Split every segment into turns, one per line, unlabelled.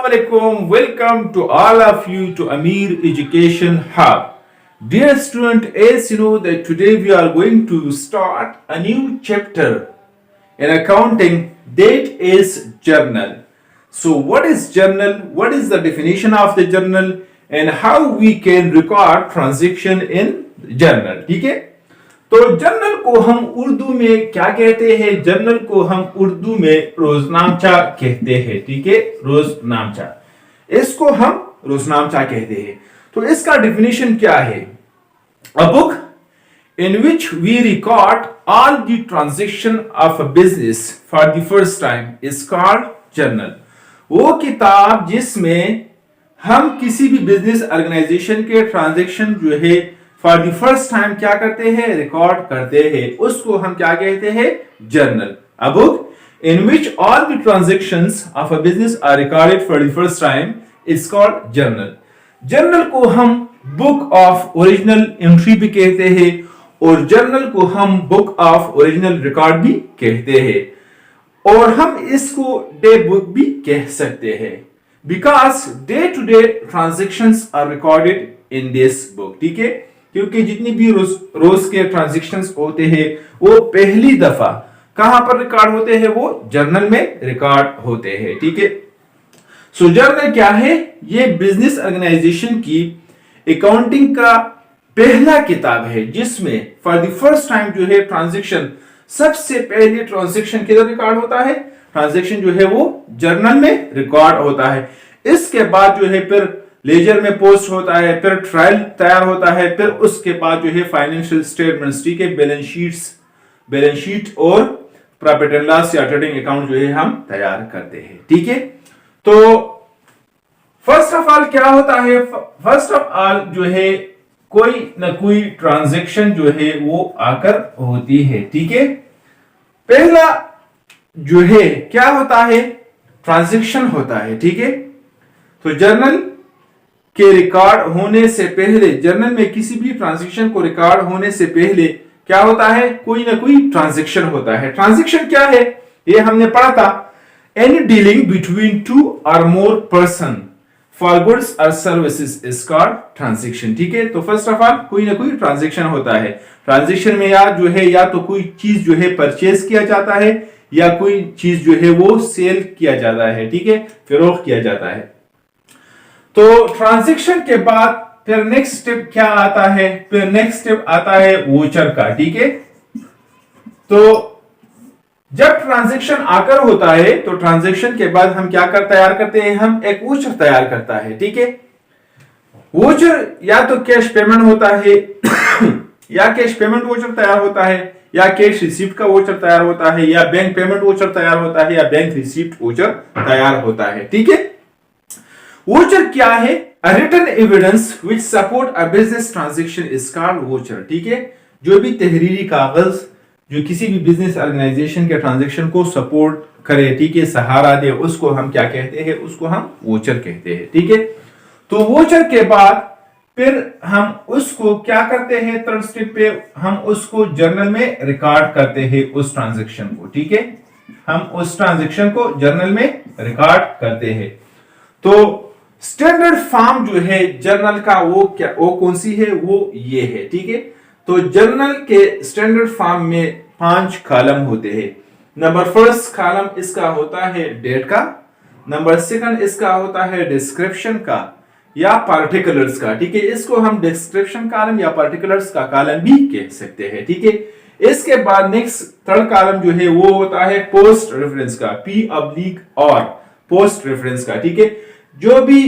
Assalamualaikum. Welcome to all of you to Amir Education Hub. Dear student, as you know that today we are going to start a new chapter in accounting, that is journal. So what is journal? What is the definition of the journal and how we can record transaction in journal? ठीक है, तो journal को हम उर्दू में क्या कहते हैं? Journal को हम उर्दू में रोजनामचा कहते हैं। ठीक है, रोजनामचा, इसको हम रोजनामचा कहते हैं। तो इसका डेफिनेशन क्या है? A book in which we record all the transaction of a business for the first time is called journal. वो किताब जिसमें हम किसी भी बिजनेस ऑर्गेनाइजेशन के ट्रांजैक्शन जो है फॉर द फर्स्ट टाइम क्या करते हैं? रिकॉर्ड करते हैं, उसको हम क्या कहते हैं? Journal. A book in which all the transactions of a business are recorded for the first time is called journal. Journal को हम बुक ऑफ ओरिजिनल एंट्री भी कहते हैं और जर्नल को हम बुक ऑफ ओरिजिनल रिकॉर्ड भी कहते हैं और हम इसको डे बुक भी कह सकते हैं because day to day transactions are recorded in this book. ठीक है, क्योंकि जितनी भी रोज के ट्रांजैक्शंस होते हैं वो पहली दफा कहां पर रिकॉर्ड होते हैं? वो जर्नल में रिकॉर्ड होते हैं। ठीक है, सो जर्नल क्या है? ये बिजनेस ऑर्गेनाइजेशन की अकाउंटिंग का पहला किताब है जिसमें फॉर द फर्स्ट टाइम जो है ट्रांजैक्शन, सबसे पहले ट्रांजैक्शन किधर रिकॉर्ड होता है? ट्रांजैक्शन जो है वो जर्नल में रिकॉर्ड होता है। इसके बाद जो है फिर लेजर में पोस्ट होता है, फिर ट्रायल तैयार होता है, फिर उसके बाद जो है फाइनेंशियल स्टेटमेंट्स, ठीक है, बैलेंस शीट और प्रॉफिट एंड लॉस या ट्रेडिंग अकाउंट जो है हम तैयार करते हैं। ठीक है, तो फर्स्ट ऑफ ऑल क्या होता है? फर्स्ट ऑफ ऑल जो है कोई ना कोई ट्रांजैक्शन जो है वो आकर होती है। ठीक है, पहला जो है क्या होता है? ट्रांजैक्शन होता है। ठीक है, तो जर्नल के रिकॉर्ड होने से पहले, जर्नल में किसी भी ट्रांजैक्शन को रिकॉर्ड होने से पहले क्या होता है? कोई ना कोई ट्रांजैक्शन होता है। ट्रांजैक्शन क्या है? ये हमने पढ़ा था, एनी डीलिंग बिटवीन टू और मोर पर्सन फॉर गुड्स और सर्विसेज इज कॉल्ड ट्रांजैक्शन। ठीक है, तो फर्स्ट ऑफ ऑल कोई ना कोई ट्रांजैक्शन होता है। ट्रांजैक्शन में या जो है या तो कोई चीज जो है परचेज किया जाता है या कोई चीज जो है वो सेल किया जाता है। ठीक है, फरोख्त किया जाता है। तो ट्रांजैक्शन के बाद फिर नेक्स्ट स्टेप क्या आता है? फिर नेक्स्ट स्टेप आता है वोचर का। ठीक है, तो जब ट्रांजैक्शन आकर होता है तो ट्रांजैक्शन के बाद हम क्या तैयार करते हैं? हम एक वोचर तैयार करता है। ठीक है, वोचर या तो कैश पेमेंट होता है या कैश पेमेंट वोचर तैयार होता है या कैश रिसीप्ट का वोचर तैयार होता है या बैंक पेमेंट वोचर तैयार होता है या बैंक रिसीप्ट वोचर तैयार होता है। ठीक है, वोचर क्या है? A written evidence which support a business transaction is called voucher। ठीक है, जो भी तहरीरी कागज जो किसी भी बिजनेस ऑर्गेनाइजेशन के ट्रांजैक्शन को सपोर्ट करे, ठीक है, सहारा दे, उसको हम क्या कहते हैं? उसको हम वोचर कहते हैं। ठीक है, तो वोचर के बाद फिर हम उसको क्या करते हैं? थर्ड स्टेप पे हम उसको जर्नल में रिकॉर्ड करते हैं उस ट्रांजैक्शन को। ठीक है, हम उस ट्रांजैक्शन को जर्नल में रिकॉर्ड करते हैं। तो स्टैंडर्ड फॉर्म जो है जर्नल का वो कौन सी है? वो ये है। ठीक है, तो जर्नल के स्टैंडर्ड फॉर्म में 5 कॉलम होते हैं। नंबर फर्स्ट कॉलम इसका होता है डेट का, नंबर सेकंड इसका होता है डिस्क्रिप्शन का या पार्टिकुलर्स का। ठीक है, इसको हम डिस्क्रिप्शन कॉलम या पार्टिकुलर्स का कॉलम भी कह सकते हैं। ठीक है, इसके बाद नेक्स्ट थर्ड कॉलम जो है वो होता है पोस्ट रेफरेंस का, P/और पोस्ट रेफरेंस का। ठीक है, जो भी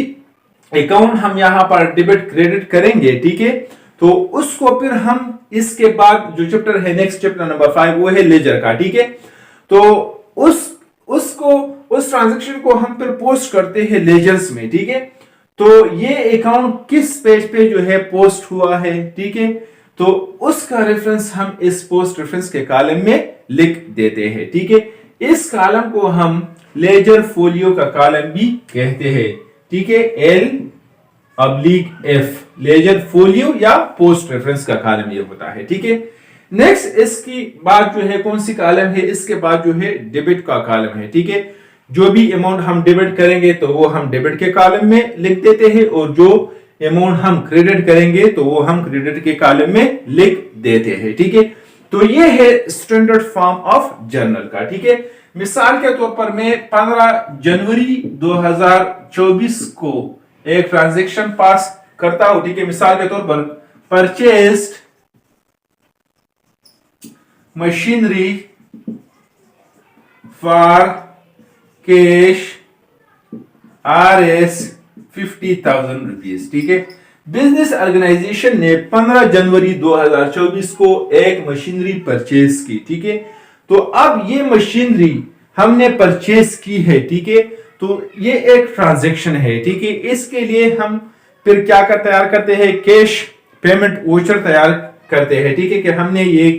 अकाउंट हम यहां पर डेबिट क्रेडिट करेंगे, ठीक है, तो उसको फिर हम इसके बाद जो चैप्टर है नेक्स्ट चैप्टर नंबर 5 वो है लेजर का। ठीक है, तो उस ट्रांजैक्शन को हम फिर पोस्ट करते हैं लेजर्स में। ठीक है, तो ये अकाउंट किस पेज पे जो है पोस्ट हुआ है, ठीक है, तो उसका रेफरेंस हम इस पोस्ट रेफरेंस के कॉलम में लिख देते हैं। ठीक है, इस कॉलम को हम लेजर फोलियो का कॉलम भी कहते हैं। ठीक है, L/F लेजर फोलियो या पोस्ट रेफरेंस का कॉलम ये होता है। ठीक है, नेक्स्ट इसकी बात जो है कौन सी कॉलम है? इसके बाद जो है डेबिट का कॉलम है। ठीक है, जो भी अमाउंट हम डेबिट करेंगे तो वो हम डेबिट के कॉलम में लिख देते हैं, और जो अमाउंट हम क्रेडिट करेंगे तो वो हम क्रेडिट के कॉलम में लिख देते हैं। ठीक है, तो ये है स्टैंडर्ड फॉर्म ऑफ जर्नल का। ठीक है, मिसाल के तौर पर मैं 15 जनवरी 2024 को एक ट्रांजैक्शन पास करता हूं। ठीक है, मिसाल के तौर पर purchased machinery for cash RS 50,000 rupees. ठीक है, बिजनेस ऑर्गेनाइजेशन ने 15 जनवरी 2024 को एक मशीनरी परचेज की। ठीक है, तो अब ये मशीनरी हमने परचेज की है। ठीक है, तो ये एक ट्रांजैक्शन है। ठीक है, इसके लिए हम फिर क्या तैयार करते हैं, कैश पेमेंट वोचर तैयार करते हैं। ठीक है, कि हमने ये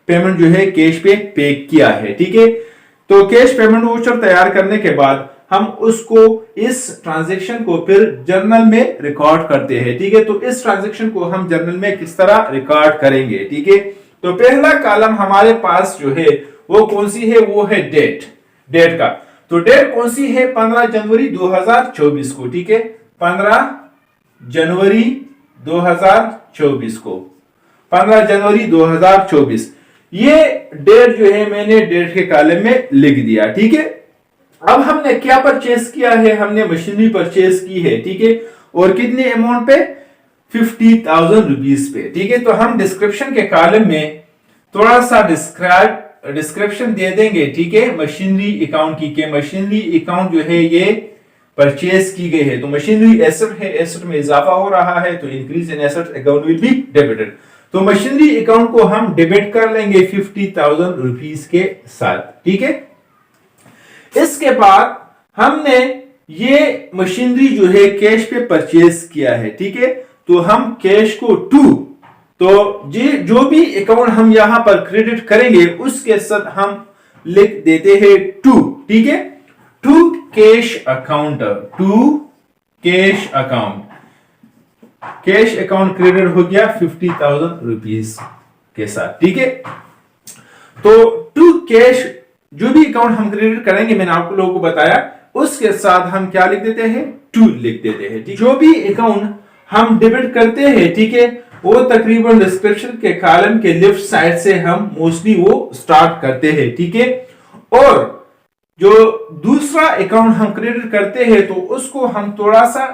पेमेंट जो है कैश पे किया है। ठीक है, तो कैश पेमेंट वोचर तैयार करने के बाद हम उसको इस ट्रांजैक्शन को फिर जर्नल में रिकॉर्ड करते हैं। ठीक है, तो इस ट्रांजैक्शन को हम जर्नल में किस तरह रिकॉर्ड करेंगे। ठीक है, तो पहला कॉलम हमारे पास जो है वो कौन सी है, वो है डेट का। तो डेट कौन सी है, 15 जनवरी 2024 को। ठीक है, 15 जनवरी 2024 को, 15 जनवरी 2024 ये डेट जो है मैंने डेट के कॉलम में लिख दिया। ठीक है, अब हमने क्या परचेस किया है, हमने मशीनरी परचेस की है। ठीक है, और कितने अमाउंट पे, 50,000 रुपीज पे। ठीक है, तो हम डिस्क्रिप्शन के कॉलम में थोड़ा सा डिस्क्रिप्शन दे देंगे। ठीक है, मशीनरी अकाउंट की, के मशीनरी अकाउंट जो है ये परचेस की गई है, तो मशीनरी एसेट है, एसेट में इजाफा हो रहा है, तो increase in asset account will be debited. तो मशीनरी अकाउंट को हम डेबिट कर लेंगे 50,000 रुपीज के साथ। ठीक है, इसके बाद हमने ये मशीनरी जो है कैश पे परचेज किया है। ठीक है, तो हम कैश को तो जो भी अकाउंट हम यहां पर क्रेडिट करेंगे उसके साथ हम लिख देते हैं टू। ठीक है, to cash account, cash account credit हो गया 50,000 रुपीज के साथ। ठीक है, तो टू कैश जो भी अकाउंट हम क्रेडिट करेंगे, मैंने आप लोगों को बताया, उसके साथ हम क्या लिख देते हैं, टू लिख देते हैं। ठीक, जो भी अकाउंट हम डेबिट करते हैं, ठीक है, वो तकरीबन डिस्क्रिप्शन के कॉलम के लेफ्ट साइड से हम मोस्टली वो स्टार्ट करते हैं। ठीक है, और जो दूसरा अकाउंट हम क्रेडिट करते हैं तो उसको हम थोड़ा सा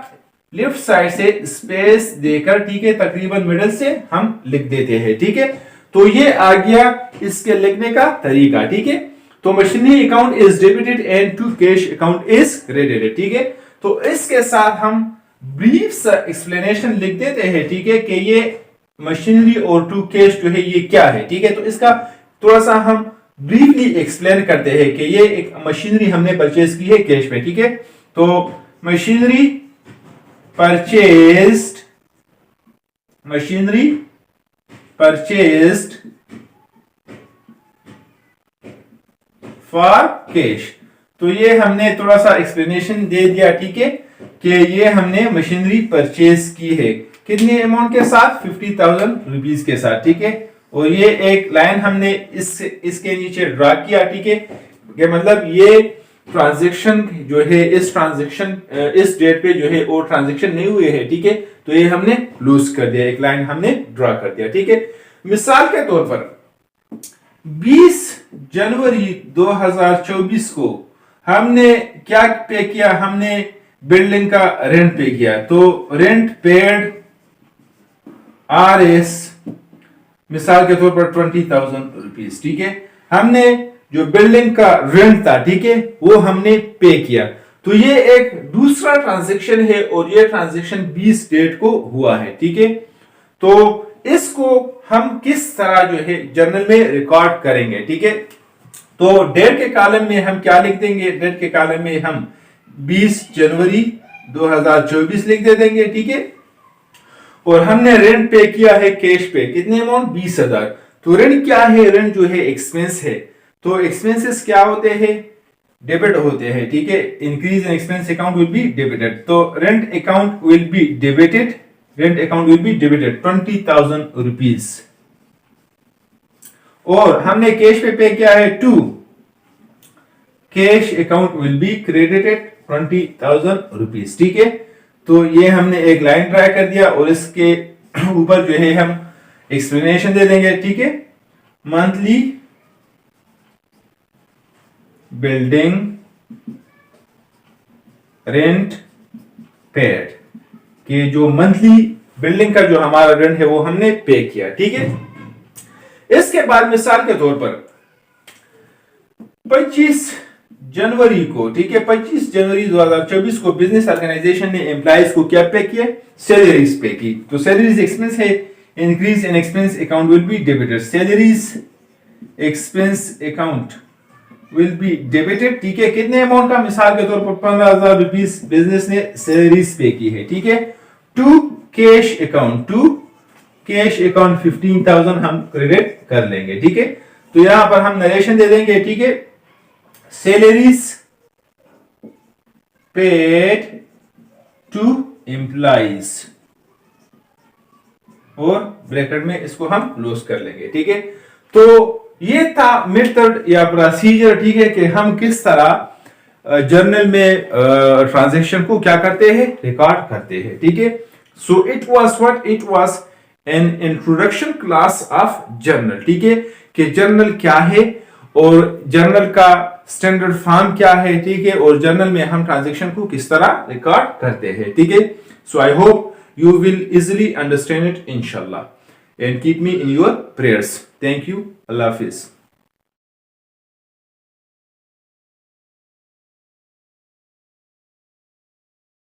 लेफ्ट साइड से स्पेस देकर, ठीक है, तकरीबन मिडिल से हम लिख देते हैं। ठीक है, तो ये आ गया इसके लिखने का तरीका। ठीक है, तो machinery account is debited and to cash account is credited. ठीक है, तो इसके साथ हम ब्रीफ एक्सप्लेनेशन लिख देते हैं। ठीक है, कि ये मशीनरी और टू कैश जो है ये क्या है। ठीक है, तो इसका थोड़ा सा हम ब्रीफली एक्सप्लेन करते हैं कि ये एक मशीनरी हमने परचेज की है कैश में। ठीक है, तो मशीनरी परचेज्ड फॉर कैश, तो ये हमने थोड़ा सा एक्सप्लेनेशन दे दिया। ठीक है, कि ये हमने मशीनरी परचेज की है कितने अमाउंट के साथ, 50,000 रुपीज के साथ। ठीक है, और ये एक लाइन हमने इसके नीचे ड्रा किया। ठीक है, कि मतलब ये ट्रांजैक्शन जो है इस डेट पे जो है वो ट्रांजैक्शन नहीं हुए है। ठीक है, तो ये हमने लूज कर दिया, एक लाइन हमने ड्रा कर दिया। ठीक है, मिसाल के तौर पर 20 जनवरी 2024 को हमने क्या पे किया, हमने बिल्डिंग का रेंट पे किया। तो रेंट पेड RS मिसाल के तौर पर 20,000 रुपीज। ठीक है, हमने जो बिल्डिंग का रेंट था, ठीक है, वो हमने पे किया। तो ये एक दूसरा ट्रांजैक्शन है और ये ट्रांजैक्शन 20 डेट को हुआ है। ठीक है, तो इसको हम किस तरह जो है जर्नल में रिकॉर्ड करेंगे। ठीक है, तो डेट के कॉलम में हम क्या लिख देंगे, डेट के कॉलम में हम 20 जनवरी 2024 लिख दे देंगे। ठीक है, और हमने रेंट पे किया है कैश पे, कितने अमाउंट, 20,000। तो रेंट क्या है, रेंट जो है एक्सपेंस है। तो एक्सपेंसेस क्या होते हैं, डेबिट होते हैं। ठीक है, increase in expense account will be debited, तो rent account will be debited, rent account will be debited 20,000 rupees. और हमने कैश पे किया है 2, cash account will be credited 20,000 rupees. ठीक है, तो ये हमने एक लाइन ट्राई कर दिया और इसके ऊपर जो है हम एक्सप्लेनेशन दे देंगे। ठीक है, मंथली बिल्डिंग रेंट पेड, कि जो मंथली बिल्डिंग का जो हमारा रेंट है वो हमने पे किया। ठीक है, इसके बाद मिसाल के तौर पर 25 जनवरी को, ठीक है, 25 जनवरी 2024 को बिजनेस ऑर्गेनाइजेशन ने एम्प्लॉइज को क्या पे किया? सैलरीज पे की। तो सैलरीज एक्सपेंस है, increase in expense account will be debited. Salaries expense account will be debited. ठीक है, कितने अमाउंट का? मिसाल के तौर पर 15,000 रुपीज बिजनेस ने सैलरीज पे की है। ठीक है, टू कैश अकाउंट 15,000 हम क्रेडिट कर लेंगे। ठीक है, तो यहां पर हम नरेशन दे देंगे। ठीक है, सैलरीज पेड टू एम्प्लॉइज, और ब्रैकेट में इसको हम क्लोज कर लेंगे। ठीक है, तो ये था मेथड या प्रोसीजर। ठीक है, कि हम किस तरह जर्नल में ट्रांजैक्शन को क्या करते हैं? रिकॉर्ड करते हैं। ठीक है, so it was an introduction class of journal. ठीक है, कि जर्नल क्या है और जर्नल का स्टैंडर्ड फॉर्म क्या है। ठीक है, और जर्नल में हम ट्रांजैक्शन को किस तरह रिकॉर्ड करते हैं। ठीक है, so I hope you will easily understand it inshallah, and keep me in your prayers. Thank you. Allah Hafiz.